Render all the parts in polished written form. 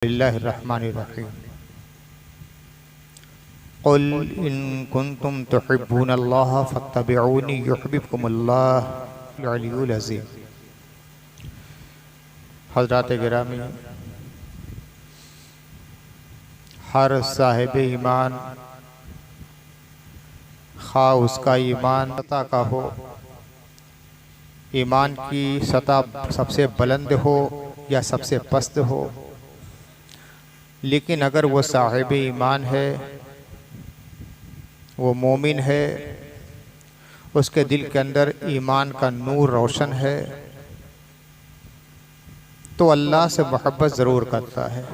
बिस्मिल्लाहिर्रहमानिर्रहीम। क़ुल इन कुन्तुम तुहिब्बूनल्लाह फत्तबिऊनी युहब्बिबकुमुल्लाह अलियुल अज़ीम। हज़रात गिरामी, हर साहिब ईमान खा उसका ईमान सतह का हो, ईमान की सतह सबसे बुलंद हो या सबसे पस्त हो, लेकिन अगर वो साहिब ईमान है, वो मोमिन है, उसके दिल के अंदर ईमान का नूर रोशन है, तो अल्लाह से मोहब्बत ज़रूर करता है।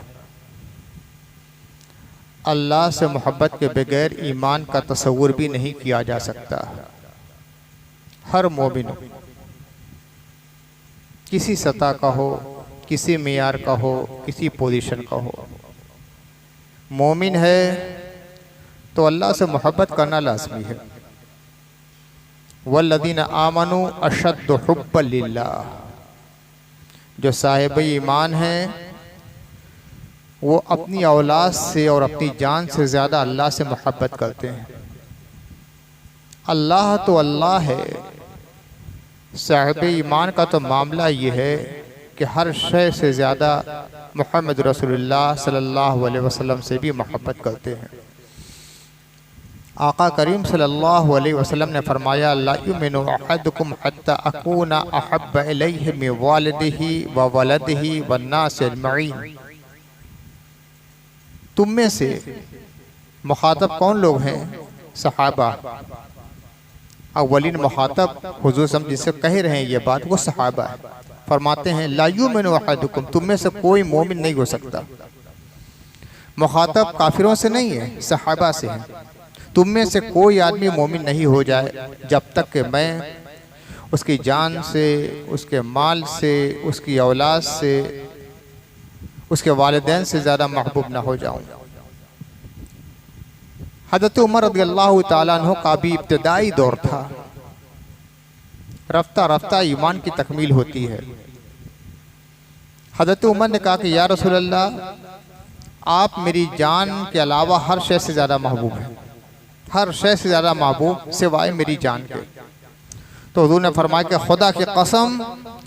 अल्लाह से मोहब्बत के बगैर ईमान का तसव्वुर भी नहीं किया जा सकता। हर मोमिन किसी सतह का हो, किसी मेयार का हो, किसी पोजीशन का हो, मोमिन है तो अल्लाह से मोहब्बत करना लाज़मी है। वल्लज़ीना आमनू अशद्दु हुब्बन लिल्लाह, जो साहिब ईमान हैं वो अपनी औलाद से और अपनी जान से ज़्यादा अल्लाह से मोहब्बत करते हैं। अल्लाह तो अल्लाह है, साहिब ईमान का तो मामला ये है कि हर शय से ज़्यादा मुहम्मद रसूलुल्लाह सल्लल्लाहु अलैहि वसल्लम से भी मोहब्बत करते हैं। आका करीम सल्लल्लाहु अलैहि वसल्लम ने फरमाया, ला युमिनु अहदुकुम हत्ता अकूना अहब्ब इलैहि मिन वालिदिही व वलदिही वन्नास अजमईन। तुम में से मुखातब कौन लोग हैं? सहाबा। अव्वलीन मुखातब हुजूर सम जिससे कह रहे हैं ये बात, वो सहाबा है। फरमाते हैं ला युमिनु अहदुकुम, तुम में से कोई मोमिन नहीं हो सकता। मुखातब काफिरों से नहीं है, सहाबा से है। तुम में से कोई आदमी मोमिन नहीं हो जाए जब तक कि मैं उसकी जान से, उसके माल से, उसकी औलाद से, उसके वालिदैन से ज़्यादा महबूब ना हो जाऊं। हज़रत उमर रज़ियल्लाहु ताला अन्हु का भी इब्तिदाई दौर था। रफ्ता रफ्ता ईमान की तकमील होती है। हज़रत उमर ने कहा कि या रसूल अल्लाह, आप मेरी जान के अलावा हर शय से ज़्यादा महबूब हैं, हर शय से ज़्यादा महबूब सिवाय मेरी जान के। तो हुज़ूर ने फरमाया कि खुदा की कसम,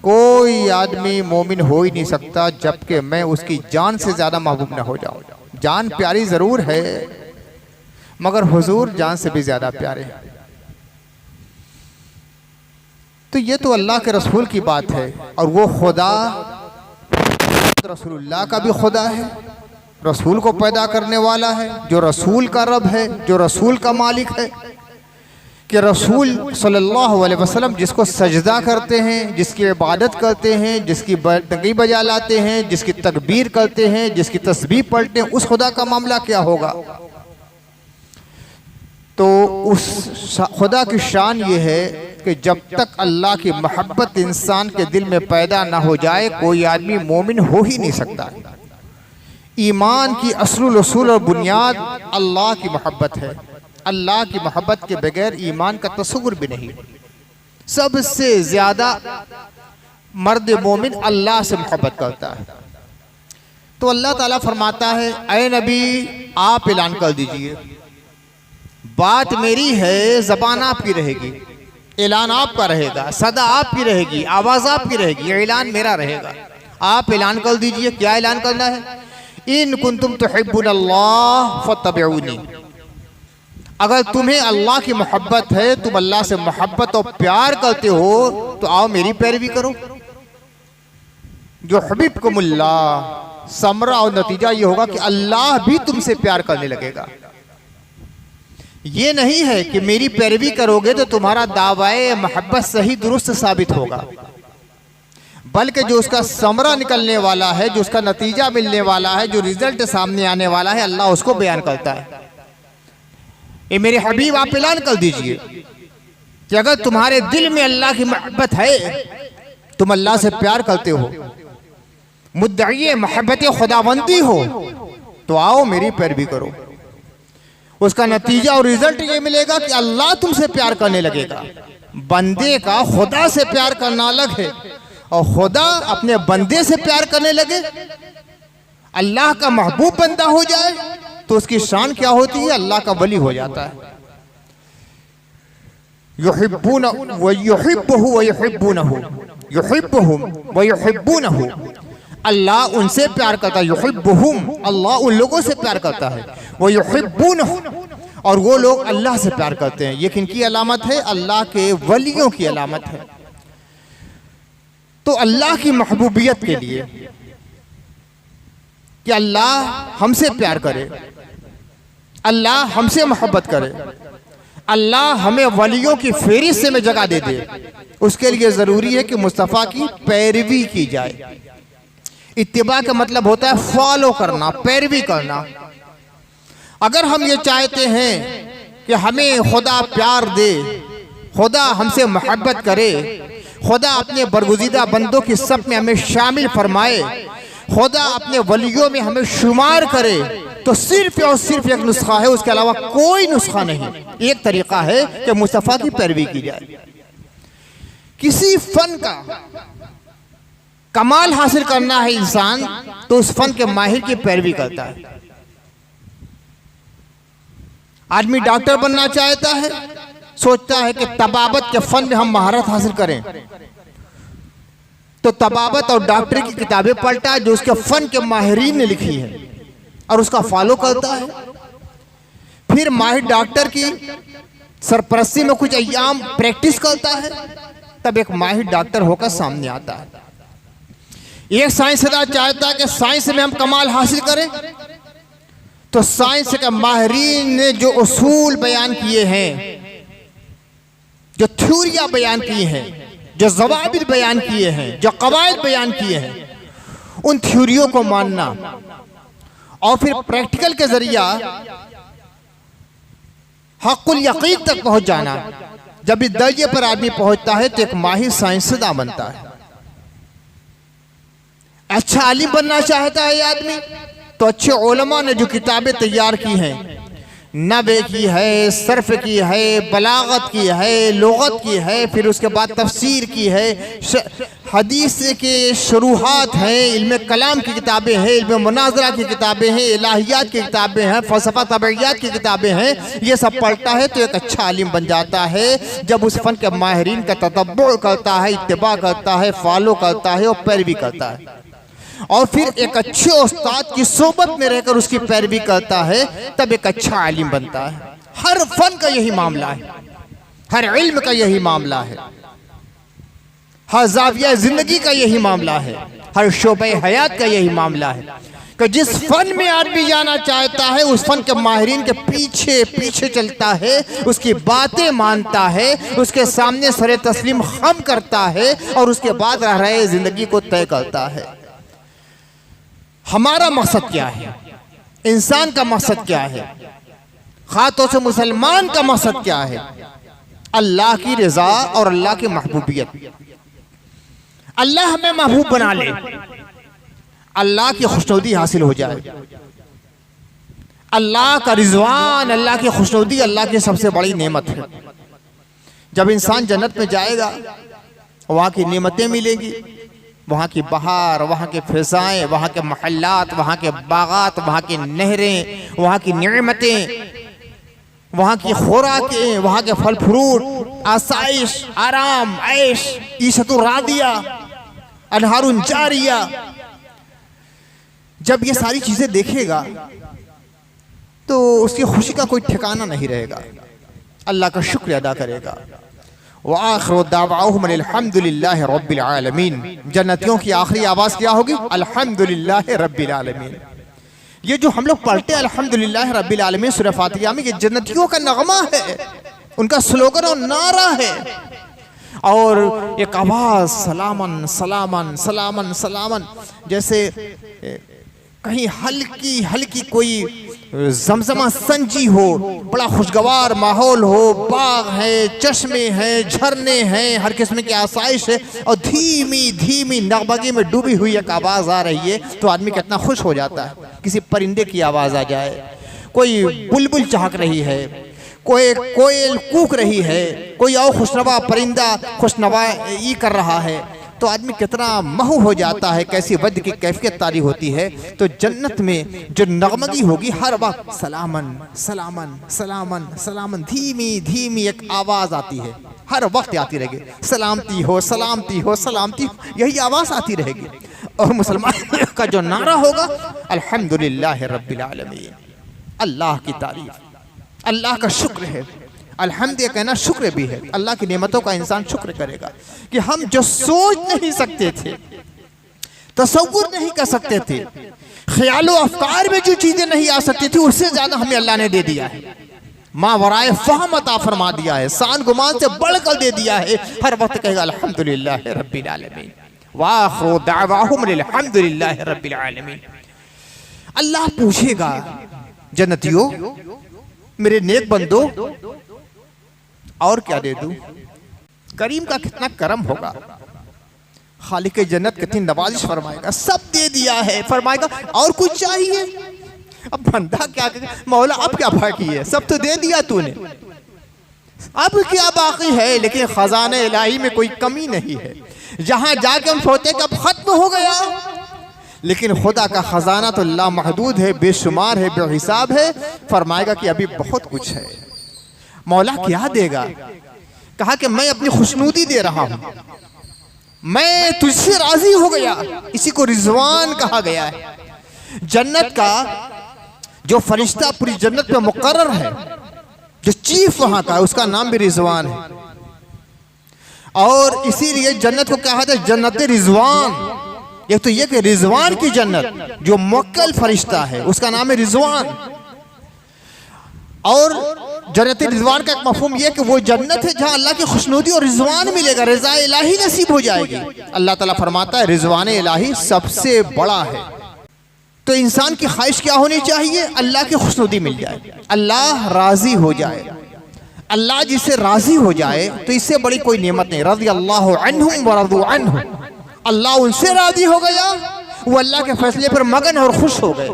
कोई आदमी मोमिन हो ही नहीं सकता जबकि मैं उसकी जान से ज़्यादा महबूब ना हो जाऊँ। जान प्यारी ज़रूर है मगर हुजूर जान से भी ज़्यादा प्यारे हैं। तो ये तो अल्लाह के रसूल की बात है, और वो खुदा रसूलुल्लाह का भी खुदा है, रसूल को पैदा करने वाला है, जो रसूल का रब है, जो रसूल का मालिक है। कि रसूल सल्लल्लाहु अलैहि वसल्लम जिसको सजदा करते हैं, जिसकी इबादत करते हैं, जिसकी बंदगी बजा लाते हैं, जिसकी तकबीर करते हैं, जिसकी तस्बीह पढ़ते हैं, उस खुदा का मामला क्या होगा? तो उस खुदा की शान ये है कि जब तक अल्लाह की मोहब्बत इंसान के दिल में पैदा ना हो जाए, कोई आदमी मोमिन हो ही नहीं सकता। ईमान की असलुल उसूल और बुनियाद अल्लाह की मोहब्बत है। अल्लाह की मोहब्बत के बगैर ईमान का तस्वुर भी नहीं। सबसे ज्यादा मर्द मोमिन अल्लाह से मोहब्बत करता है। तो अल्लाह ताला फरमाता है, ऐ नबी आप ऐलान कर दीजिए, बात मेरी है, ज़बान आपकी रहेगी, ऐलान आपका रहेगा, सदा आपकी रहेगी, आवाज़ आपकी रहेगी, ऐलान मेरा रहेगा। आप ऐलान कर दीजिए। क्या ऐलान करना है? इन कुंतुम तुहिब्बुनल्लाह फत्तबिऊनी, अगर तुम्हें अल्लाह की मोहब्बत है, तुम अल्लाह से मोहब्बत और प्यार करते हो, तो आओ मेरी पैरवी करो। जो हबीबकुमुल्लाह, समरा और नतीजा ये होगा कि अल्लाह भी तुमसे प्यार करने लगेगा। ये नहीं है कि मेरी पैरवी करोगे तो तुम्हारा दावाए मोहब्बत सही दुरुस्त साबित होगा, बल्कि जो उसका समरा निकलने वाला है, जो उसका नतीजा मिलने वाला है, जो रिजल्ट सामने आने वाला है, अल्लाह उसको बयान करता है। ये मेरे हबीब आप ऐलान कर दीजिए कि अगर तुम्हारे दिल में अल्लाह की मोहब्बत है, तुम अल्लाह से प्यार करते हो, मुद्दई मोहब्बत खुदाबंदी हो, तो आओ मेरी पैरवी करो। उसका नतीजा और रिजल्ट ये मिलेगा कि अल्लाह तुमसे प्यार करने लगेगा। बंदे का खुदा से प्यार करना अलग है, और खुदा अपने बंदे से प्यार करने लगे, अल्लाह का महबूब बंदा हो जाए तो उसकी शान क्या होती है? अल्लाह का वली हो जाता है। युहिब्बूनहु व युहिब्बुहु व युहिब्बूनहु, युहिब्बुहुम व युहिब्बूनहु। अल्लाह उनसे प्यार करता है, युहिब्बुहुम, अल्लाह उन लोगों से प्यार करता है, वो युहिब्बूनहु, और वो लोग अल्लाह से प्यार करते हैं। ये किनकी अलामत है? अल्लाह के वलियों की अलामत है। तो अल्लाह की महबूबियत के लिए कि अल्लाह हमसे प्यार करे, अल्लाह हमसे मोहब्बत करे, अल्लाह हमें वलियों की फेरिस्त में जगह दे दे, उसके लिए ज़रूरी है कि मुस्तफ़ा की पैरवी की जाए। इत्तिबा का मतलब होता है फॉलो करना, पैरवी करना। अगर हम ये चाहते हैं कि हमें खुदा प्यार दे, खुदा हमसे मोहब्बत करे, खुदा अपने बरगुज़ीदा बंदों की सब में हमें शामिल फरमाए, खुदा अपने वलियों में हमें शुमार करे, तो सिर्फ और सिर्फ एक नुस्खा है, उसके अलावा कोई नुस्खा नहीं। एक तरीका है कि मुस्तफ़ा की पैरवी की जाए। किसी फन का कमाल हासिल करना है इंसान, तो उस फन के माहिर की पैरवी करता है। आदमी डॉक्टर बनना चाहता है, सोचता है कि तबाबत के फन में हम महारत हासिल करें, तो तबाबत और डॉक्टरी की किताबें पढ़ता है जो उसके फन के माहिरीन ने लिखी है और उसका फॉलो करता है। फिर माहिर डॉक्टर की सरपरस्ती में कुछ अय्याम प्रैक्टिस करता है, तब एक माहिर डॉक्टर होकर सामने आता है। एक साइंसदान चाहता है कि साइंस में हम कमाल हासिल करें, तो साइंस के माहिरीन ने जो उसूल बयान किए हैं, जो थ्योरियां बयान की हैं, जो ज़वाबित बयान किए हैं, जो कवायद बयान किए हैं, उन थ्योरियों को मानना और फिर प्रैक्टिकल के जरिया हक़ुल यक़ीन तक पहुंच जाना। जब इस दर्जे पर आदमी पहुंचता है तो एक माहिर साइंसदान बनता है। अच्छा आलिम बनना चाहता है आदमी, तो अच्छे उलमा ने जो किताबें तैयार की हैं, नबे की है, सर्फ की है, बलागत की है, लुगत की है, फिर उसके बाद तफसीर की है, हदीस के शुरूहात हैं, इल्म कलाम की किताबें हैं, इल्म मुनाजरा की किताबें हैं, इलाहियात की किताबें हैं, फ़लसफ़ा तबइयात की किताबें हैं। ये सब पढ़ता है तो एक अच्छा आलिम बन जाता है। जब उस फ़न के माहिरीन का ततब्बुअ करता है, इत्तिबा करता है, फॉलो करता है और पैरवी करता है, और फिर एक अच्छे उस्ताद की सोबत में रहकर उसकी पैरवी करता है, तब एक अच्छा आलिम बनता है। हर फन का यही मामला है, हर इल्म का यही मामला है, हर ज़ाविया ज़िंदगी का यही मामला है, हर शोबे हयात का यही मामला है कि जिस फन में आदमी जाना चाहता है, उस फन के माहिरीन के पीछे पीछे चलता है, उसकी बातें मानता है, उसके सामने सरे तस्लीम खम करता है और उसके बाद रह रहे ज़िंदगी को तय करता है। हमारा मकसद क्या है? इंसान का मकसद क्या है? खातों से मुसलमान का मकसद क्या है? अल्लाह की रज़ा और अल्लाह की महबूबियत। अल्लाह हमें महबूब बना ले, अल्लाह की खुशनुदी हासिल हो जाए, अल्लाह का रिजवान, अल्लाह की खुशनुदी अल्लाह की सबसे बड़ी नेमत है। जब इंसान जन्नत में जाएगा, वहाँ की नेमतें मिलेंगी, वहाँ की बहार, वहाँ के फ़िज़ाएँ, वहाँ के महल्लात, वहाँ के बागात, वहाँ की नहरें, वहाँ की नेमतें, वहाँ की खुराकें, वहाँ के फल फ्रूट, आसाइश, आराम, ऐश, ईशतुर रादिया, अनहारुन जारिया। जब ये सारी चीज़ें देखेगा तो उसकी खुशी का कोई ठिकाना नहीं रहेगा, अल्लाह का शुक्र अदा करेगा। व आखिरु दावाहुम अल्हम्दुलिल्लाहि रब्बिल आलमीन। जन्नतियों की आखिरी आवाज़ क्या होगी? अल्हम्दुलिल्लाहि रब्बिल आलमीन। ये जो हम लोग पढ़ते हैं अल्हम्दुलिल्लाहि रब्बिल आलमीन सूरह फातिहा में, ये जन्नतियों का नगमा है, उनका स्लोगन और नारा है, और एक आवाज़ सलामन सलामन सलामन सलामन, जैसे कहीं हल्की हल्की कोई जमजमा संजी हो, बड़ा खुशगवार माहौल हो, बाग है, चश्मे हैं, झरने हैं, हर किस्म की आसाइश है, और धीमी धीमी नगमगी में डूबी हुई एक आवाज़ आ रही है, तो आदमी कितना खुश हो जाता है। किसी परिंदे की आवाज़ आ जाए, कोई बुलबुल चहक रही है, कोई कोयल कूक रही है, कोई और खुशनवा परिंदा खुशनवाई कर रहा है, तो आदमी कितना महू हो जाता है, कैसी वद की कैफियत तारी होती है। तो जन्नत में जो नगमगी होगी हर वक्त सलामन सलामन सलामन सलामन, धीमी धीमी एक आवाज आती है, हर वक्त आती रहेगी, सलामती हो सलामती हो सलामती हो, यही आवाज आती रहेगी। और मुसलमान का जो नारा होगा अल्हम्दुलिल्लाह रब्बिल आलमीन, अल्लाह की तारीफ, अल्लाह का शुक्र है। अल्हम्द ये कहना शुक्र भी है, अल्लाह की नेमतों का इंसान शुक्र करेगा कि हम जो सोच नहीं सकते थे, तसव्वुर नहीं कर सकते थे, ख्यालो अफकार में जो चीजें नहीं आ सकती थी, उससे ज्यादा हमें अल्लाह ने दे दिया है। माँ वराए फहम अता फरमा दिया है, शान गुमान से बढ़कर दे दिया है। हर वक्त कहेगा अल्हम्दुलिल्लाह रब्बिल आलमीन, व आखिरु दाअवाहुम अल्हम्दुलिल्लाह रब्बिल आलमीन। अल्लाह पूछेगा जन्नतियों, मेरे नेक बंदो, और क्या दे दूं? करीम का कितना करम होगा, खालिक जन्नत कितनी नवाजिश फरमाएगा, सब दे दिया है, फरमाएगा और कुछ चाहिए? अब बंदा क्या करे, मौला अब क्या बाकी है, सब तो दे दिया तूने, अब क्या बाकी है? लेकिन खजाने इलाही में कोई कमी नहीं है। जहां जाके हम सोचते कि अब खत्म हो गया, लेकिन खुदा का खजाना तो लामहदूद है, बेशुमार है, बेहिसाब है। फरमाएगा कि अभी बहुत कुछ है। मौला क्या देगा? कहा कि मैं अपनी खुशनूदी दे रहा हूं, मैं तुझसे राजी हो गया। इसी को रिजवान कहा गया है। जन्नत का जो फरिश्ता पूरी जन्नत में मुकर्रर है, जो चीफ वहां का है, उसका नाम भी रिजवान है। और इसीलिए जन्नत को कहा जाता है जन्नत रिजवान। एक तो ये कि रिजवान की जन्नत, जो मुवक्कल फरिश्ता है उसका नाम है रिजवान। और जन्नत रिजवान का एक मफहूम यह कि वो जन्नत है जहां अल्लाह की खुशनूदी और रिजवान मिलेगा, रज़ा इलाही नसीब हो जाएगी। अल्लाह ताला फरमाता है रिजवान इलाही सबसे बड़ा है। तो इंसान की ख्वाहिश क्या होनी चाहिए? अल्लाह की खुशनूदी मिल जाए, अल्लाह राजी हो जाए। अल्लाह जिससे राजी हो जाए तो इससे बड़ी कोई नेमत नहीं। रज़ियल्लाहु अन्हुम व रज़ू अन्हु, अल्लाह उनसे राजी हो गया, वो अल्लाह के फैसले पर मगन और खुश हो गए।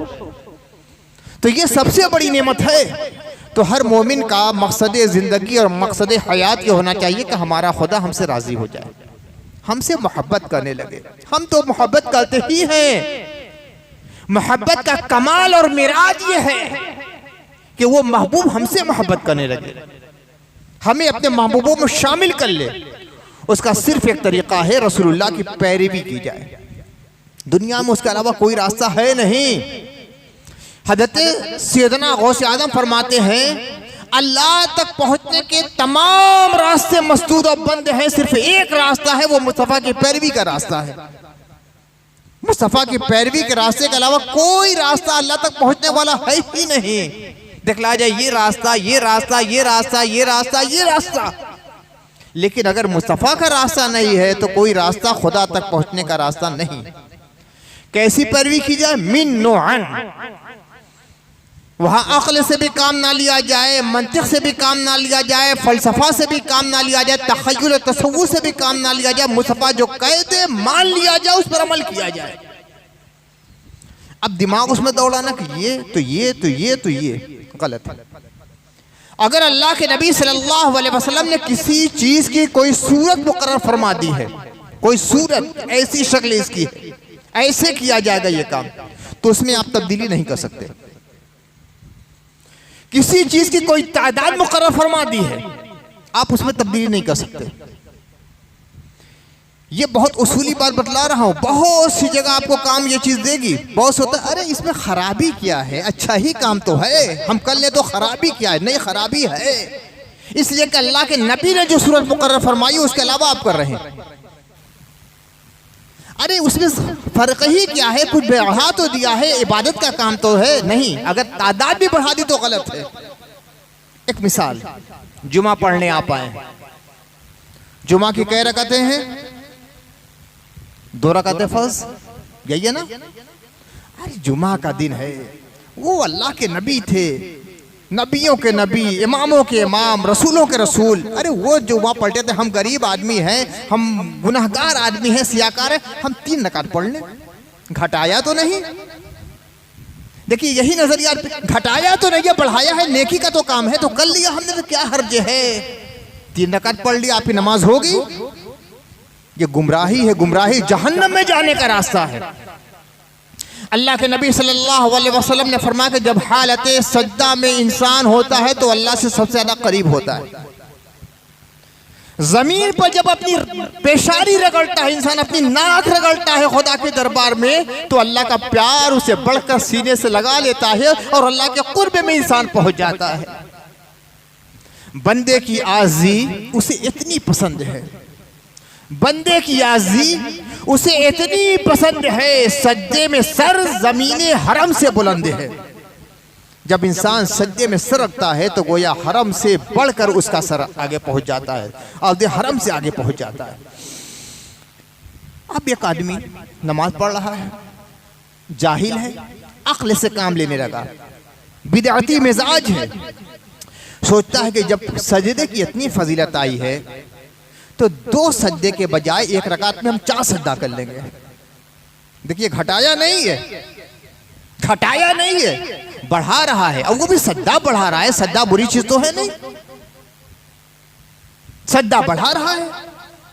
तो ये सबसे बड़ी नेमत है। तो हर मोमिन का मकसद ज़िंदगी और मकसद हयात ये होना चाहिए कि हमारा खुदा हमसे राज़ी हो जाए, हमसे मोहब्बत करने लगे। हम तो मोहब्बत करते ही हैं। मोहब्बत का कमाल और मिराज ये है कि वो महबूब हमसे मोहब्बत करने लगे, हमें अपने महबूबों में शामिल कर ले। उसका सिर्फ एक तरीका है, रसूलुल्लाह की पैरवी की जाए। दुनिया में उसके अलावा कोई रास्ता है नहीं। हज़रत सैयदना गौस आज़म फरमाते हैं अल्लाह तक पहुंचने के तमाम रास्ते मसदूद और बंद हैं, सिर्फ एक रास्ता है, वो मुस्तफ़ा की पैरवी का रास्ता है। मुस्तफ़ा की पैरवी के रास्ते के अलावा कोई रास्ता अल्लाह तक पहुंचने वाला है ही नहीं। दिखला जाए ये रास्ता, ये रास्ता, ये रास्ता, ये रास्ता, ये रास्ता, लेकिन अगर मुस्तफ़ा का रास्ता नहीं है तो कोई रास्ता खुदा तक पहुंचने का रास्ता नहीं। कैसी पैरवी की जाए? मिन नौअन, वहां अक्ल से भी काम ना लिया जाए, मंतिक से भी काम ना लिया जाए, फलसफा से भी काम ना लिया जाए, तखय्युल तसव्वुर से भी काम ना लिया जाए। मुस्तफ़ा जो कह दे मान लिया जाए, उस पर अमल किया जाए। अब दिमाग उसमें दौड़ाना कि ये तो ये तो ये तो ये गलत है। अगर अल्लाह के नबी सल्लल्लाहु अलैहि वसल्लम ने किसी चीज की कोई सूरत मुकर्रर फरमा दी है, कोई सूरत ऐसी शक्ल इसकी ऐसे किया जाएगा ये काम, तो उसमें आप तब्दीली नहीं कर सकते। किसी चीज की कोई तादाद मुकर्रर फरमा दी है, आप उसमें तब्दीली नहीं कर सकते। ये बहुत उसूली बात बतला रहा हूं। बहुत सी जगह आपको काम ये चीज देगी, बहुत होता है अरे इसमें खराबी क्या है, अच्छा ही काम तो है, हम कर ले तो खराबी क्या है? नहीं, खराबी है, इसलिए कि अल्लाह के नबी ने जो सूरत मुकर्रर फरमाई उसके अलावा आप कर रहे हैं। अरे उसमें फर्क ही क्या है? कुछ बढ़ा तो दिया है, इबादत का काम तो है नहीं, अगर तादाद भी बढ़ा दी तो गलत है। एक मिसाल, जुमा पढ़ने आप आए, जुमा की कई रकातें हैं? 2 रकातें फर्ज, यही है ना? अरे जुमा का दिन है, वो अल्लाह के नबी थे, नबियों के नबी, इमामों के इमाम, रसूलों के रसूल। अरे वो जो वहाँ पढ़ते थे, हम गरीब आदमी हैं, हम गुनाहगार आदमी हैं, सियाकार है, हम 3 रकात पढ़ लें, घटाया तो नहीं। देखिए यही नजरिया, घटाया तो नहीं है, बढ़ाया है, नेकी का तो काम है, तो कर लिया हमने, तो क्या हर्ज है? 3 रकात पढ़ लिया, आपकी नमाज होगी। ये गुमराही है, गुमराही जहन्नम में जाने का रास्ता है। अल्लाह के नबी सल्लल्लाहु अलैहि वसल्लम ने फरमाया कि जब हालत सजदा में इंसान होता है तो अल्लाह से सबसे ज्यादा करीब होता है। जमीन पर जब अपनी पेशारी रगड़ता है इंसान, अपनी नाक रगड़ता है खुदा के दरबार में, तो अल्लाह का प्यार उसे बढ़कर सीने से लगा लेता है और अल्लाह के कुर्ब में इंसान पहुंच जाता है। बंदे की आजी उसे इतनी पसंद है, बंदे की आजी उसे इतनी पसंद है, सज्जे में सर ज़मीने हरम से बुलंद है। जब इंसान सज्जे में सर रखता है तो गोया हरम से बढ़कर उसका सर आगे पहुंच जाता है, और हरम से आगे पहुंच जाता है। अब एक आदमी नमाज पढ़ रहा है, जाहिल है, अक्ल से काम लेने लगा, बिदअती मिजाज है, सोचता है कि जब सजदे की इतनी फजीलत आई है तो 2 सजदे के बजाय 1 रकात में हम 4 सजदा कर लेंगे। देखिए घटाया नहीं है, घटाया नहीं है, बढ़ा रहा है, और वो भी सजदा बढ़ा रहा है। सजदा बुरी चीज तो है नहीं, सजदा बढ़ा रहा है,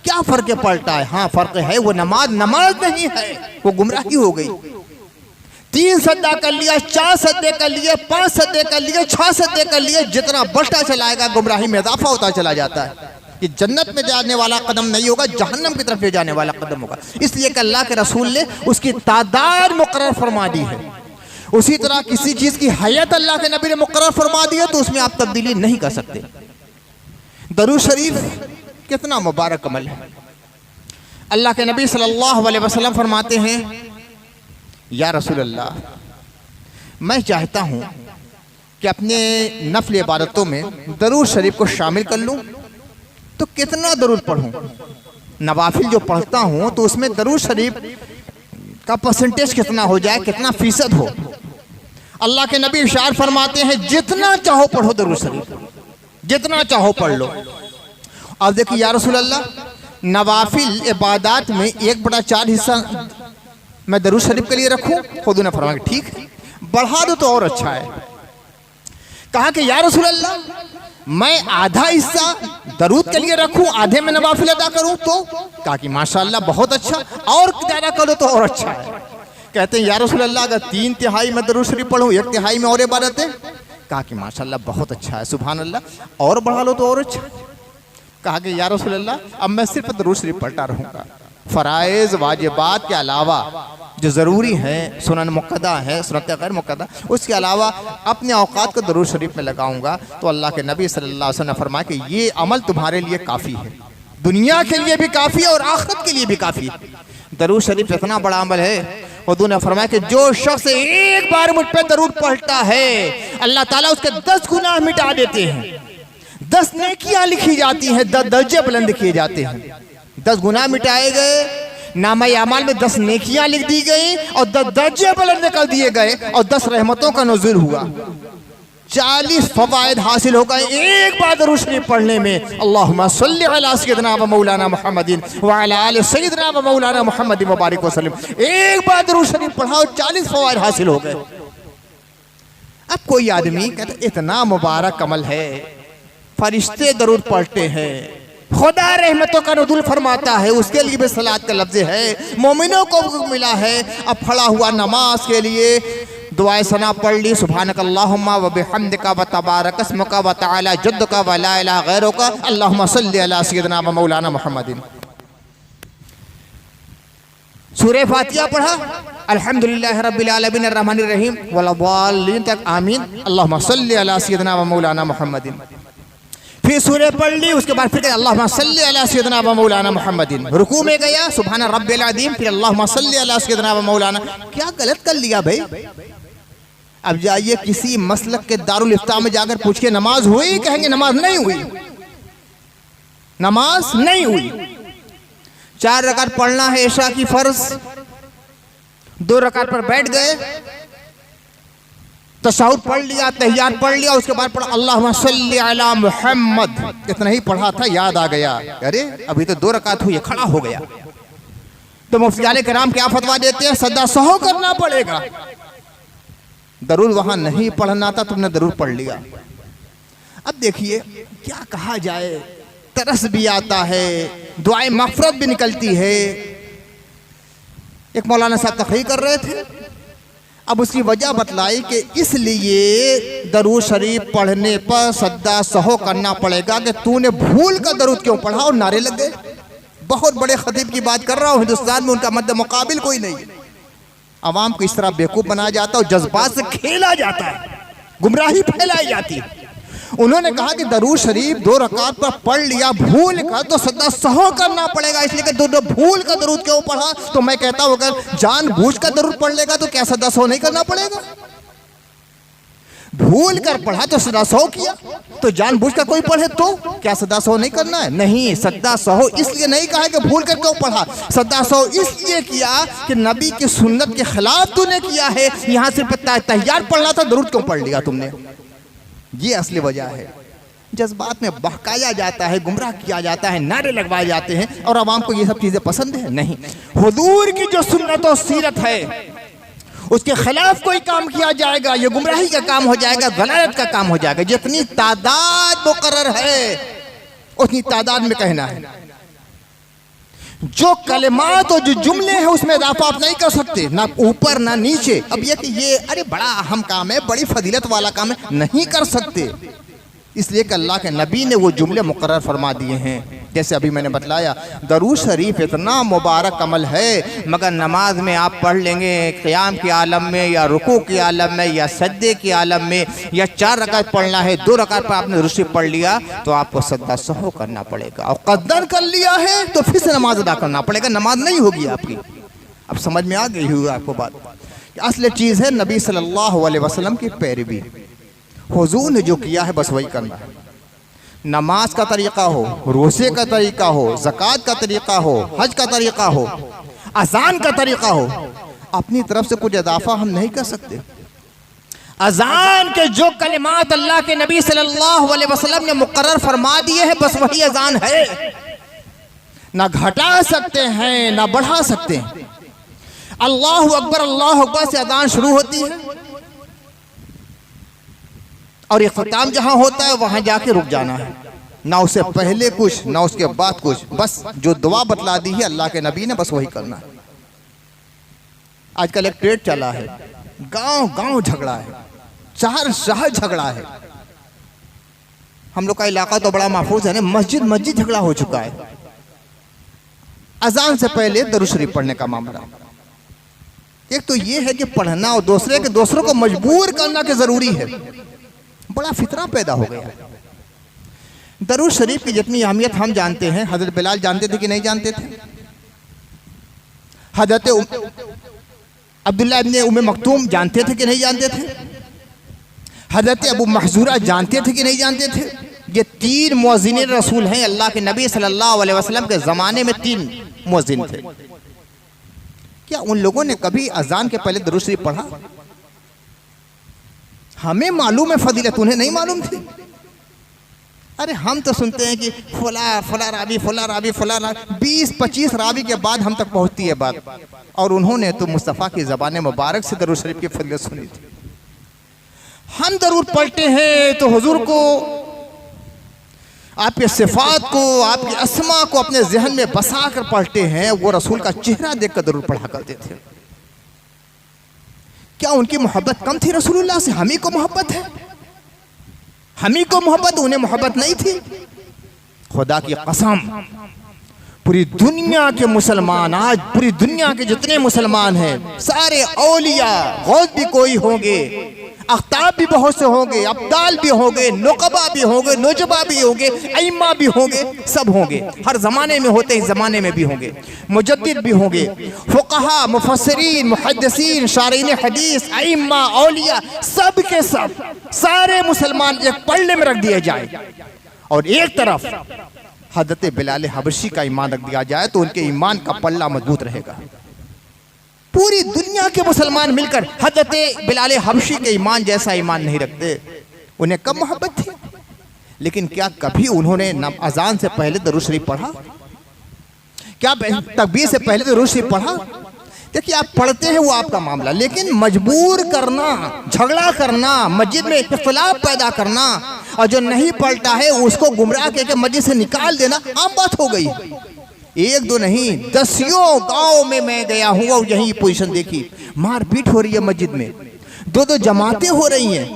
क्या फर्क पड़ता है? हाँ फर्क है, वो नमाज नमाज नहीं है, वो गुमराही हो गई। 3 सजदा कर लिया, 4 सजदे कर लिए, 5 सजदे कर लिए, 6 सजदे कर लिए, जितना बढ़ता चलाएगा गुमराही में इजाफा होता चला जाता है। ये जन्नत में जाने वाला कदम नहीं होगा, जहन्नम की तरफ ले जाने वाला कदम होगा। इसलिए कि अल्लाह के रसूल ने उसकी तादाद मुकर्रर फरमा दी है। उसी तरह किसी चीज की हैयत अल्लाह के नबी ने मुकर्रर फरमा दी है तो उसमें आप तब्दीली नहीं कर सकते। दरूद शरीफ कितना मुबारक अमल है। अल्लाह के नबी सल्लल्लाहु अलैहि वसल्लम फरमाते हैं, या रसूल अल्लाह, मैं चाहता हूं कि अपने नफल इबादतों में दरूद शरीफ को शामिल कर लूं, तो कितना दरूद पढ़ूं? नवाफिल जो पढ़ता हूं तो उसमें दरूद शरीफ का परसेंटेज कितना हो जाए, कितना फीसद हो? अल्लाह के नबी इरशाद फरमाते हैं, जितना चाहो पढ़ो दरूद शरीफ, जितना चाहो पढ़ लो। अब देखिए या रसूल अल्लाह, नवाफिल इबादत में 1/4 हिस्सा मैं दरूद शरीफ के लिए रखूं? खुद ने फरमाया ठीक है, बढ़ा दो तो और अच्छा है। कहा कि या रसूल अल्लाह, मैं आधा हिस्सा दरूद के लिए रखूं, आधे में नवाफिल अदा करूं? तो कहा कि माशाअल्लाह बहुत अच्छा, और ज्यादा करो तो और अच्छा है। कहते हैं या रसूल अल्लाह, अगर 3/3 में दरूद शरीफ पढ़ूं, 1/3 में और इबादतें? कहा कि माशाअल्लाह बहुत अच्छा है, सुभान अल्लाह, और बढ़ा लो तो और अच्छा। कहा कि या रसूल अल्लाह, अब मैं सिर्फ दरूद शरीफ पढ़ता रहूंगा, फराइज वाजिबात के अलावा जो ज़रूरी हैं, सुनन मुक्कदा है, सुन्नत गैर मुक्कदा, उसके अलावा अपने औकात को दरूद शरीफ में लगाऊंगा। तो अल्लाह के नबी सल्लल्लाहु अलैहि वसल्लम ने फरमाया कि ये अमल तुम्हारे लिए काफ़ी है, दुनिया के लिए भी काफ़ी है और आखिरत के लिए भी काफ़ी है। दरूद शरीफ इतना बड़ा अमल है, हुजूर ने फरमाया कि जो शख्स एक बार मुझ पे दरूद पढ़ता है, अल्लाह ताला उसके 10 गुनाह मिटा देते हैं, 10 नेकियां लिखी जाती हैं, 10 दर्जे बुलंद किए जाते हैं। 10 गुनाह मिटाए गए, नामा अमाल में 10 नेकियां लिख दी गई और 10 दर्जे बुलंद कर दिए गए और 10 रहमतों का नुज़ूल हुआ। 40 फवायद हासिल हो गए एक बार दरूद शरीफ पढ़ने में। अल्लाहुम्मा सल्लि अला सय्यिदना व मौलाना मुहम्मदिन व अला आलि सय्यिदना व मौलाना मुहम्मदिन मुबारक वसल्लम। एक बार दरूद शरीफ पढ़ा, 40 फवायद हासिल हो गए। अब कोई आदमी कहता इतना मुबारक अमल है, फरिश्ते दरूद पढ़ते हैं, खुदा रहमतों का नुज़ूल फरमाता है, उसके लिए भी सलात का लफ्ज़ है, मोमिनों को मिला है। अब फड़ा हुआ नमाज के लिए दुआए सना पढ़ ली, सुब्हानकल्लाहुम्मा व बिहम्दिका व तबारक अस्मुका व तआला जद्दुका व ला इलाहा गैरुका, अल्लाहुम्मा सल्लि अला सय्यिदना व मौलाना मुहम्मदिन। सूरह फातिहा पढ़ा, अल्हम्दुलिल्लाहि रब्बिल आलमीन अर्रहमानिर रहीम वलद्दाल्लीन तक आमीन, अल्लाहुम्मा सल्लि अला सय्यिदना व मौलाना मुहम्मदिन। फिर सूरह पढ़ ली, उसके बाद फिर अल्लाहुम्मा सल्लि अला सय्यिदना व मौलाना मुहम्मदिन। रुकू में गया, सुब्हान रब्बिल अज़ीम, फिर अल्लाहुम्मा सल्लि अला सय्यिदना व मौलाना। क्या गलत कर लिया भाई? अब जाइए किसी मसलक के दारुल इफ्ता में जाकर पूछ के नमाज हुई, कहेंगे नमाज नहीं हुई, नमाज नहीं हुई। 4 रकात पढ़ना है इशा की फर्ज, 2 रकात पर बैठ गए, तशहुद पढ़ लिया, तहियात पढ़ लिया, उसके बाद पढ़ा अल्लाहुम्मा सल्लि अला मुहम्मद। इतना ही पढ़ा था, याद आ गया अरे अभी तो 2 रकात हुई, खड़ा हो गया। तो मुफ्ती कराम क्या फतवा देते हैं? सदा सहो करना पड़ेगा। दरूद वहां नहीं पढ़ना था, तुमने दरूद पढ़ लिया। अब देखिए क्या कहा जाए, तरस भी आता है, दुआए मग़फ़िरत भी निकलती है। एक मौलाना साहब तक़रीर कर रहे थे, अब उसकी वजह बतलाई कि इसलिए दरूद शरीफ पढ़ने पर सद्दा सहो करना पड़ेगा कि तूने भूल कर दरूद क्यों पढ़ा, और नारे लग गए। बहुत बड़े खतीब की बात कर रहा हूँ, हिंदुस्तान में उनका मद्द मुकाबिल कोई नहीं है। आवाम को इस तरह बेवकूफ़ बनाया जाता है और जज्बात से खेला जाता है, गुमराही फैलाई जाती है। उन्होंने कहा कि दरूद शरीफ 2 रकात पर पढ़ लिया भूल कर तो सदा सहो करना पड़ेगा, इसलिए कि दो भूल कर दरूद क्यों पढ़ा। तो मैं कहता हूं अगर जानबूझ कर दरूद पढ़ लेगा तो क्या सदा सहो नहीं करना पड़ेगा? भूल कर पढ़ा तो सदा सहो किया, तो जानबूझ कर कोई पढ़े तो क्या सदा सहो नहीं करना है? नहीं, सदा सहो इसलिए नहीं कहा कि भूल कर क्यों पढ़ा, सदा सहो इसलिए किया कि नबी की सुन्नत के खिलाफ तूने किया है। यहां सिर्फ तैयार पढ़ना था, दरूद क्यों पढ़ लिया तुमने? ये असली वजह है। जज्बात में बहकाया जाता है, गुमराह किया जाता है, नारे लगवाए जाते हैं, और आवाम को ये सब चीजें पसंद है नहीं। हुजूर की जो सुन्नत और सीरत है उसके खिलाफ कोई काम किया जाएगा, ये गुमराही का काम हो जाएगा, दलालत का काम हो जाएगा। जितनी तादाद मुकर्रर है उतनी तादाद में कहना है। जो कलिमात और जो जुमले हैं उसमें इजाफा आप नहीं कर सकते, ना ऊपर ना नीचे। अब ये अरे बड़ा अहम काम है, बड़ी फजीलत वाला काम है, नहीं कर सकते, इसलिए कि अल्लाह के नबी ने वो जुमले मुकर्रर फरमा दिए हैं। जैसे अभी मैंने बतलाया, दरूद शरीफ इतना मुबारक अमल है, मगर नमाज में आप पढ़ लेंगे क़ियाम के आलम में या रुकू के आलम में या सज्दे के आलम में, या 4 रकात पढ़ना है, 2 रकात पर आपने दरूद शरीफ पढ़ लिया तो आपको सद्दा सहो करना पड़ेगा, और कद्दर कर लिया है तो फिर से नमाज अदा करना पड़ेगा, नमाज नहीं होगी आपकी। अब समझ में आ गई होगी आपको बात। असल चीज़ है नबी सल्लल्लाहु अलैहि वसल्लम की पैरवी। हुजूर ने जो किया है बस वही करना है। नमाज का तरीक़ा हो, रोज़े का तरीक़ा हो, ज़कात का तरीक़ा हो, हज का तरीक़ा हो, अज़ान का तरीक़ा हो, अपनी तरफ से कुछ इजाफा हम नहीं कर सकते। अज़ान के जो कलिमात अल्लाह के नबी सल्लल्लाहु अलैहि वसल्लम ने मुकर्रर फरमा दिए हैं बस वही अज़ान है, ना घटा सकते हैं ना बढ़ा सकते हैं। अल्लाहु अकबर से अज़ान शुरू होती है और इख्तिताम जहां होता है वहां जाके रुक जाना है, ना उससे पहले कुछ ना उसके बाद कुछ, बस जो दुआ बतला दी है अल्लाह के नबी ने बस वही करना है। आजकल एक ट्रेंड चला है, गांव गांव झगड़ा है, शहर शहर झगड़ा है। हम लोग का इलाका तो बड़ा महफूज है ना, मस्जिद मस्जिद झगड़ा हो चुका है। अजान से पहले दरूद शरीफ पढ़ने का मामला, एक तो ये है कि पढ़ना और दूसरों को मजबूर करना के जरूरी है, बड़ा फितरा पैदा हो गया। दरूद शरीफ की जितनी अहमियत हम जानते हैं, हजरत बिलाल जानते थे कि नहीं जानते थे? हजरत अब्दुल्लाह इब्ने उम्मे मक्तूम जानते थे कि नहीं जानते थे? हजरत अबू महजूरा जानते थे कि नहीं जानते थे? ये 3 मुअज्जिन रसूल हैं। अल्लाह के नबी सल्लल्लाहु अलैहि वसल्लम के ज़माने में 3 मुअज्जिन थे। क्या उन लोगों ने कभी अजान के पहले दरूद शरीफ पढ़ा? हमें मालूम है फजीलत, उन्हें नहीं मालूम थी। अरे हम तो सुनते हैं कि फला रावी 20-25 रावी के बाद हम तक पहुंचती है बात, और उन्होंने तो मुस्तफ़ा की ज़बान मुबारक से दरूद शरीफ की फजीलत सुनी थी। हम दरूद पढ़ते हैं तो हुजूर को, आपके सिफात को, आपके अस्मा को अपने जहन में बसा कर पढ़ते हैं। वो रसूल का चेहरा देख कर दरूद पढ़ा करते थे। क्या उनकी मोहब्बत कम थी रसूलुल्लाह से? हमी को मोहब्बत है, हमी को मोहब्बत, उन्हें मोहब्बत नहीं थी। खुदा की कसम, पूरी दुनिया के मुसलमान, आज पूरी दुनिया के जितने मुसलमान हैं, सारे औलिया गौस भी कोई होंगे, अख्ताब भी बहुत से होंगे, अब्दाल भी होंगे, नुकबा भी होंगे, नुजबा भी होंगे, अइम्मा भी होंगे, सब होंगे। हर ज़माने में होते हैं, ज़माने में भी होंगे। मुजद्दिद भी होंगे, फुक़हा, मुफस्सिरीन, मुहद्दिसीन, शारीन हदीस, अइम्मा, औलिया, सब के सब सारे मुसलमान एक पल्ले में रख दिए जाए और एक तरफ हज़रत बिलाल हबशी का ईमान रख दिया जाए तो उनके ईमान का पल्ला मजबूत रहेगा। पूरी दुनिया के मुसलमान मिलकर हज़रत बिलाल हबशी के ईमान जैसा ईमान नहीं रखते। उन्हें कब मोहब्बत थी, लेकिन क्या कभी उन्होंने अजान से पहले दरूद शरीफ पढ़ा? क्या तकबीर से पहले दरूद शरीफ पढ़ा? देखिए, आप पढ़ते हैं वो आपका मामला, लेकिन मजबूर करना, झगड़ा करना, मस्जिद में इख्तिलाफ पैदा करना और जो नहीं पढ़ता है उसको गुमराह करके मस्जिद से निकाल देना आम बात हो गई। एक दो नहीं, दसियों गांव में मैं गया हूं और यही पोजीशन देखी। मारपीट हो रही है मस्जिद में, दो दो जमातें हो रही हैं।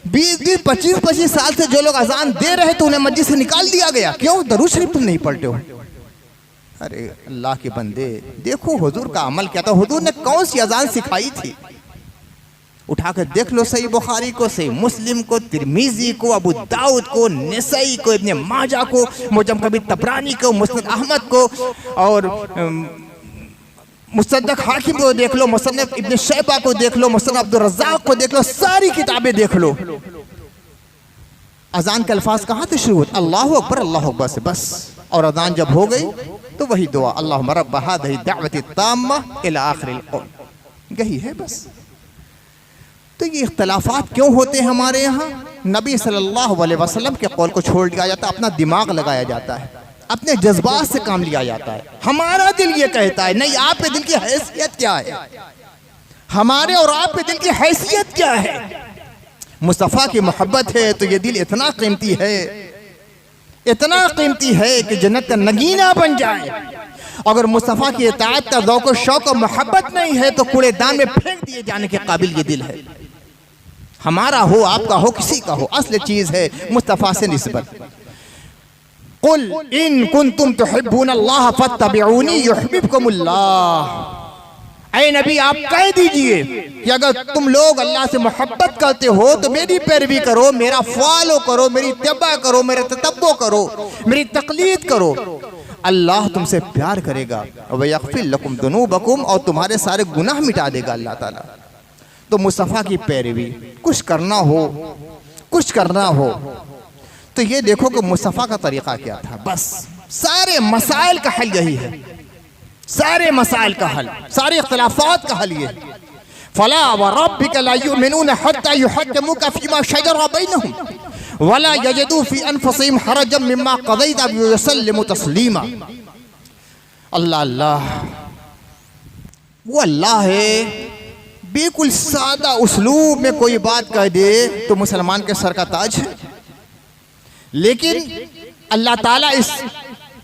20-20, 25-25 साल से जो लोग अजान दे रहे थे उन्हें मस्जिद से निकाल दिया गया। क्यों? दरूद शरीफ तुम नहीं पढ़ते हो। अरे अल्लाह के बंदे, देखो हुजूर का अमल क्या था। हुजूर ने कौन सी अजान सिखाई थी? उठाकर देख लो, सही बुखारी को, सही मुस्लिम को, तिरमिजी को, अबू दाऊद को, नसई को, इब्ने माजा को, मुजम कबीर तबरानी को, मुस्नद अहमद को, और मुसद्दक हाकिम को देख लो, मुसन्नफ इब्ने शैबा को देख लो, मुसन्नफ अब्दुल रज़्ज़ाक़ को देख लो, सारी किताबें देख लो। अजान के अल्फाज कहाँ से शुरू होते? अल्लाहु अकबर, अल्लाहु अकबर से बस। और अजान जब हो गई तो वही दुआ, अल्लाहुम्मा रब्ब हाज़िही दाअवति ताम्मा इला आखिरिल कौल, यही है बस। तो ये इख्तलाफात क्यों होते हैं हमारे यहाँ? नबी सल्लल्लाहु अलैहि वसल्लम के कौल को छोड़ दिया जाता है, अपना दिमाग लगाया जाता है, अपने जज्बात से काम लिया जाता है। हमारा दिल ये कहता है, नहीं, आपके दिल की हैसियत क्या है? हमारे और आपके दिल की हैसियत क्या है? मुस्तफ़ा की मोहब्बत है तो ये दिल इतना कीमती है, इतना कीमती है कि जन्नत का नगीना बन जाए। अगर मुस्तफ़ा की इताअत का ज़ौक़ शौक़ और मोहब्बत नहीं है तो कूड़ेदान में फेंक दिए जाने के काबिल ये दिल है। हमारा हो, आपका हो, किसी का हो, असल चीज़ है मुस्तफ़ा से निस्बत। कुल इन कुंतुम तुहिब्बूनल्लाह फत्तबिऊनी युहब्बिबकुमुल्लाह। ऐ नबी, आप कह दीजिए कि अगर तुम लोग अल्लाह से मोहब्बत करते हो तो मेरी पैरवी करो, मेरा फॉलो करो, मेरी इत्तिबा करो, मेरा ततब्बो करो, मेरी तकलीद करो। अल्लाह तुमसे प्यार करेगा, व यग़फ़िर लकुम दुनूबकुम, और तुम्हारे सारे गुनाह मिटा देगा अल्लाह ताला। तो मुस्तफ़ा की पैरवी, कुछ करना हो, कुछ करना हो तो ये देखो कि मुस्तफ़ा का तरीक़ा क्या था। बस सारे मसाइल का हल यही है, सारे मसाइल का हल, सारे इख्तिलाफ़ात का हल ये। फला व रब्बिका ला युमिनूना हत्ता युहक्किमूका फ़ीमा शजरा बैनहुम वला यजिदू फ़ी अनफुसिहिम हरजम मिम्मा क़ज़ैता व युसल्लिमू तस्लीमा। अल्लाह अल्लाह, वो अल्लाह है, बिल्कुल सादा उसलूब में कोई बात कह दे तो मुसलमान के सर का ताज है। लेकिन अल्लाह ताला इस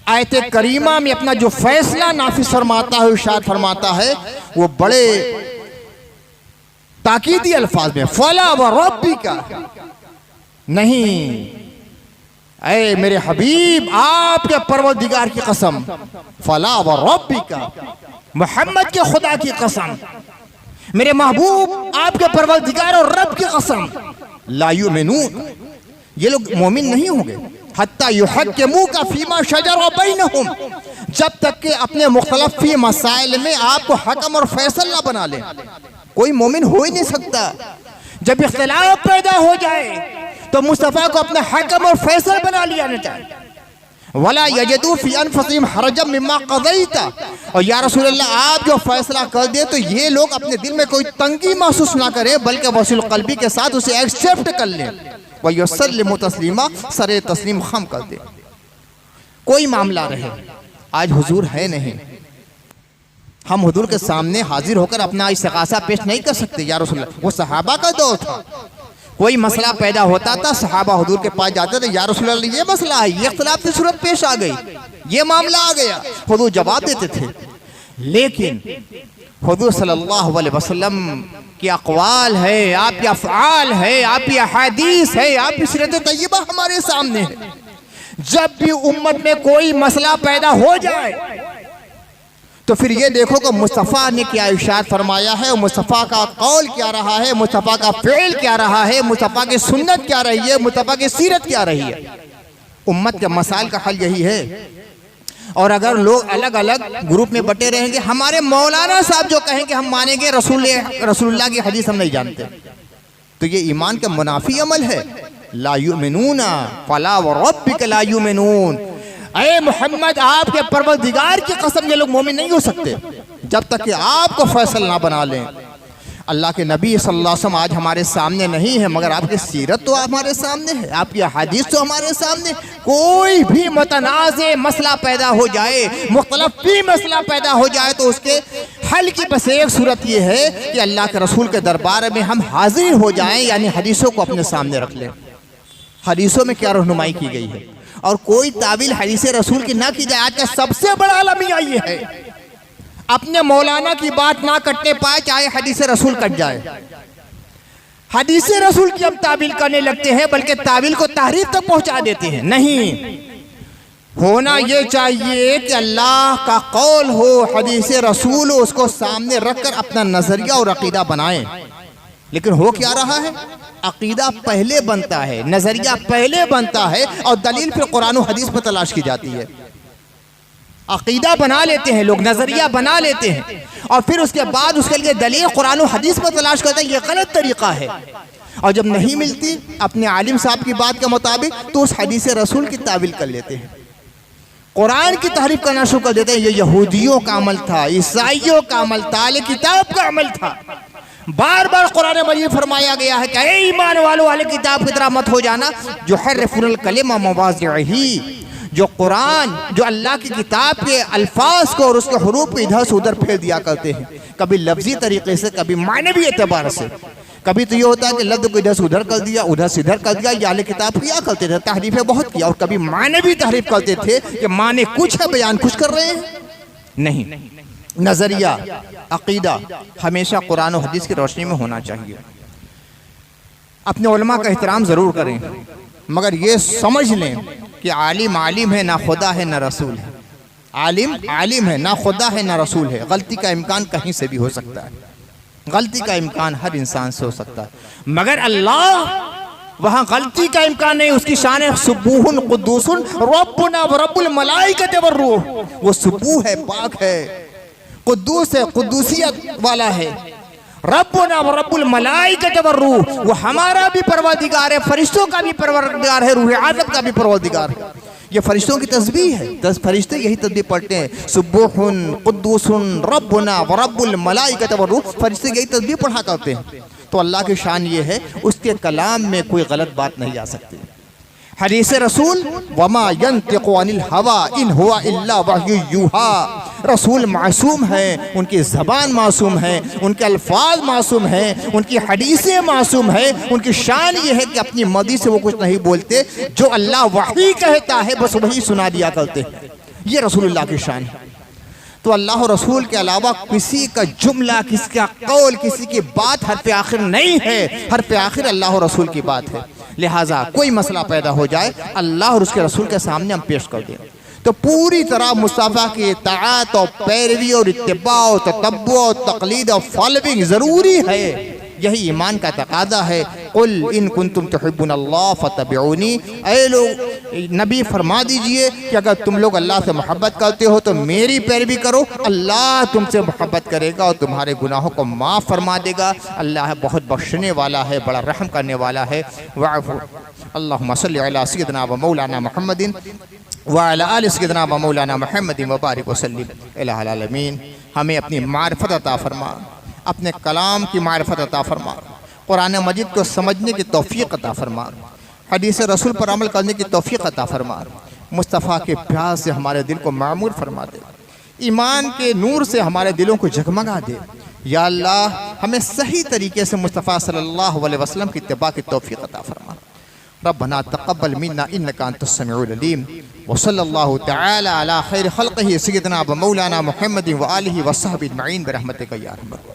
आयत करीमा में अपना जो फैसला नाफिज फरमाता है, इरशाद फरमाता है, वो बड़े ताकीदी अल्फाज में, फला व रब्बिका, नहीं, ऐ मेरे हबीब, आपके परवरदिगार की कसम, फला व रब्बिका, मोहम्मद के खुदा की कसम, मेरे महबूब आपके परवरदिगार और रब की कसम, ला युमिनून, ये लोग मोमिन नहीं होंगे, हत्ता युहक्किमूका फ़ीमा शजरा बैनहुम, जब तक के अपने मुख्तलिफ मसाइल में आपको हकम और फैसल ना बना ले। कोई मोमिन हो ही नहीं सकता। जब इख्तिलाफ पैदा हो जाए तो मुस्तफ़ा को अपना हकम और फैसल बना लिया ना चाहिए। वला यजिदू फ़ी अनफुसिहिम हरजम मिम्मा क़ज़ैता, और या रसूल अल्लाह, आप जो फैसला कर दे तो ये लोग अपने दिल में कोई तंगी महसूस ना करें, बल्कि वसील क़ल्बी के साथ उसे एक्सेप्ट कर लें, व युसल्लिमू तस्लीमा, सरे तस्लीम खम कर दे। कोई मामला रहे, आज हुजूर है नहीं, हम हुजूर के सामने हाजिर होकर अपना इस्तिग़ासा पेश नहीं कर सकते। या रसूल अल्लाह, वो सहाबा का दौर था, कोई मसला पैदा होता था, सहाबा हुजूर के पास जाते थे, या रसूल अल्लाह ये मसला है, ये इख्तिलाफ की सूरत पेश आ गई, ये मामला आ गया, हुजूर जवाब देते थे। लेकिन हुजूर सल्लल्लाहु अलैहि वसल्लम की अक़वाल है, आपकी अफ़आल है, आपकी अहादीस है, आपकी सीरत तय्यबा हमारे सामने है। जब भी उम्मत में कोई मसला पैदा हो जाए तो फिर ये देखो कि मुस्तफ़ा ने क्या इरशाद फरमाया है, मुस्तफ़ा का कौल क्या रहा है, मुस्तफ़ा का फ़ेल क्या रहा है, मुस्तफ़ा की सुन्नत क्या रही है, मुस्तफ़ा की सीरत क्या रही है। उम्मत के मसाइल का हल यही है। और अगर लोग अलग अलग ग्रुप में बटे रहेंगे, हमारे मौलाना साहब जो कहेंगे हम मानेंगे, रसूलुल्लाह की हदीस हम नहीं जानते, तो ये ईमान का मुनाफी अमल है। ला युमिनूना फला व रब्बिका ला युमिनून, ऐ मोहम्मद, आपके परवरदिगार की कसम, ये लोग मोमिन नहीं हो सकते जब तक कि आपको फैसल ना बना लें। अल्लाह के नबी सल्लल्लाहु अलैहि वसल्लम आज हमारे सामने नहीं है, मगर आपकी सीरत तो हमारे सामने है, आपकी हदीस तो हमारे सामने। कोई भी मुतनाज़े मसला पैदा हो जाए, मुख्तलिफ भी मसला पैदा हो जाए, तो उसके हल की बस एक सूरत ये है कि अल्लाह के रसूल के दरबार में हम हाजिर हो जाएं, यानी हदीसों को अपने सामने रख लें। हदीसों में क्या रहनुमाई की गई है, और कोई तावील हदीस रसूल की ना की जाए। आज का सबसे बड़ा अलमिया ये है, अपने मौलाना की बात ना कटने पाए चाहे हदीस रसूल कट जाए। हदीस रसूल की हम तावील करने लगते हैं, बल्कि तावील को तहरीफ तक पहुंचा देते हैं। नहीं, होना ये चाहिए कि अल्लाह का कौल हो, हदीस रसूल हो, उसको सामने रखकर अपना नजरिया और अकीदा बनाएं। लेकिन हो क्या रहा है, अकीदा पहले बनता है, नजरिया पहले बनता है और दलील फिर कुरान और हदीस पर तलाश की जाती है। अकीदा बना लेते हैं लोग, नजरिया बना लेते हैं और फिर उसके बाद उसके लिए दलील कुरान और हदीस पर तलाश करते हैं। ये गलत तरीका है। और जब नहीं मिलती अपने आलिम साहब की बात के मुताबिक तो उस हदीस रसूल की तावील कर लेते हैं, कुरान की तारीफ करना शुरू कर देते हैं। ये यहूदियों का अमल था, ईसाइयों का अमल था, अहले किताब का अमल था। बार बार कुरान मजीद फरमाया गया है कि ऐ ईमान वालों, अहले किताब की तरह मत हो जाना, जो हर्रफुल कलिमा मवाज़िही, जो कुरान, जो अल्लाह की किताब के अल्फाज को और उसके हुरूफ इधर से उधर फेर दिया करते हैं, कभी लफ्जी तरीके से, कभी मानवी एतबार से। कभी तो ये होता है कि लफ्ज़ को इधर से उधर कर दिया, उधर से इधर कर दिया। ये अहले किताब किया करते थे, तहरीफें बहुत किया। और कभी मानवी तहरीफ करते थे कि माने कुछ है, बयान कुछ कर रहे हैं। नहीं, नजरिया अकीदा हमेशा कुरान और हदीस की रोशनी में होना चाहिए। अपने उलमा का एहतराम ज़रूर करें, मगर ये समझ लें कि आलिम आलिम है, ना खुदा है ना रसूल है। आलिम आलिम है, ना खुदा है ना रसूल है। गलती का इम्कान कहीं से भी हो सकता है, गलती का इम्कान हर इंसान से हो सकता है, मगर अल्लाह वहाँ गलती का इम्कान नहीं। उसकी शान है सुबूहुन कुद्दूसुन रब्बुना व रब्बुल मलाइकति वर रूह। वो सुबूह है, पाक है, कुद्दूस है, कुद्दूसियत वाला है। रब्बुना व रब्बुल मलाइकति वर रूह, वो हमारा भी परवरदिगार है, फरिश्तों का भी परवरदिगार है, रूह आदम का भी परवरदिगार है। ये फरिश्तों की तस्बीह है, 10 फरिश्ते यही तस्बीह पढ़ते हैं, सुब्बुहुन कुद्दूसुन रब्बुना व रब्बुल मलाइकति व रूह। फरिश्ते यही तस्बीह पढ़ा करते हैं। तो अल्लाह की शान ये है, उसके कलाम में कोई गलत बात नहीं आ सकती। हदीस रसूल वमा यंतिकु अनिल हवा इन हुवा इल्ला वह्यु यूहा। रसूल मासूम है, उनकी ज़बान मासूम है, उनके अल्फाज मासूम हैं, उनकी हदीसें मासूम हैं। उनकी शान ये है कि अपनी मर्जी से वो कुछ नहीं बोलते, जो अल्लाह वही कहता है बस वही सुना दिया करते हैं। ये रसूलुल्लाह की शान है। तो अल्लाह और रसूल के अलावा किसी का जुमला, किसी का कौल, किसी की बात हर पे आखिर नहीं है। हर पे आखिर अल्लाह और रसूल की बात है। लिहाजा कोई मसला पैदा हो जाए, अल्लाह और उसके रसूल के सामने हम पेश कर दें तो पूरी तरह मुस्तफ़ा की इताअत और पैरवी और इत्तिबा और ततब्बु और तक़लीद और फॉलोइंग ज़रूरी है। यही ईमान का तकादा है। कुल इन कुंतुम तुहिब्बुनल्लाह फत्तबिऊनी। ऐ लोग, नबी फरमा दीजिए कि अगर तुम लोग अल्लाह से मोहब्बत करते हो तो मेरी पैरवी करो, अल्लाह तुमसे मोहब्बत करेगा और तुम्हारे गुनाहों को माफ़ फरमा देगा। अल्लाह बहुत बख्शने वाला है, बड़ा रहम करने वाला है। अल्लाहुम्मा सल्लि अला सय्यिदिना व मौलाना मुहम्मदिन व अला आलि सय्यिदिना व मौलाना मुहम्मदिन व बारिक व सल्लिम इलाल आलमीन। हमें अपनी मारिफत अता फरमा, अपने कलाम की मारिफत अता फरमा, कुरान मजीद को समझने की तौफीक अता फरमा, हदीस रसूल पर अमल करने की तौफीक अता फरमा। मुस्तफ़ा के प्यार से हमारे दिल को मामूर फरमा दे, ईमान के नूर से हमारे दिलों को जगमगा दे। या अल्लाह, हमें सही तरीके से मुस्तफ़ा सल्लल्लाहु अलैहि वसल्लम की इत्तिबा की तौफीक अता फरमा। रब्बना तक़ब्बल मिन्ना इन्नका अंतस समीउल अलीम व सल्लल्लाहु तआला अला खैर खल्क़िही सय्यिदिना व मौलाना मुहम्मदिन व आलिहि व सहबिही अजमईन बिरहमतिका या अरहमर।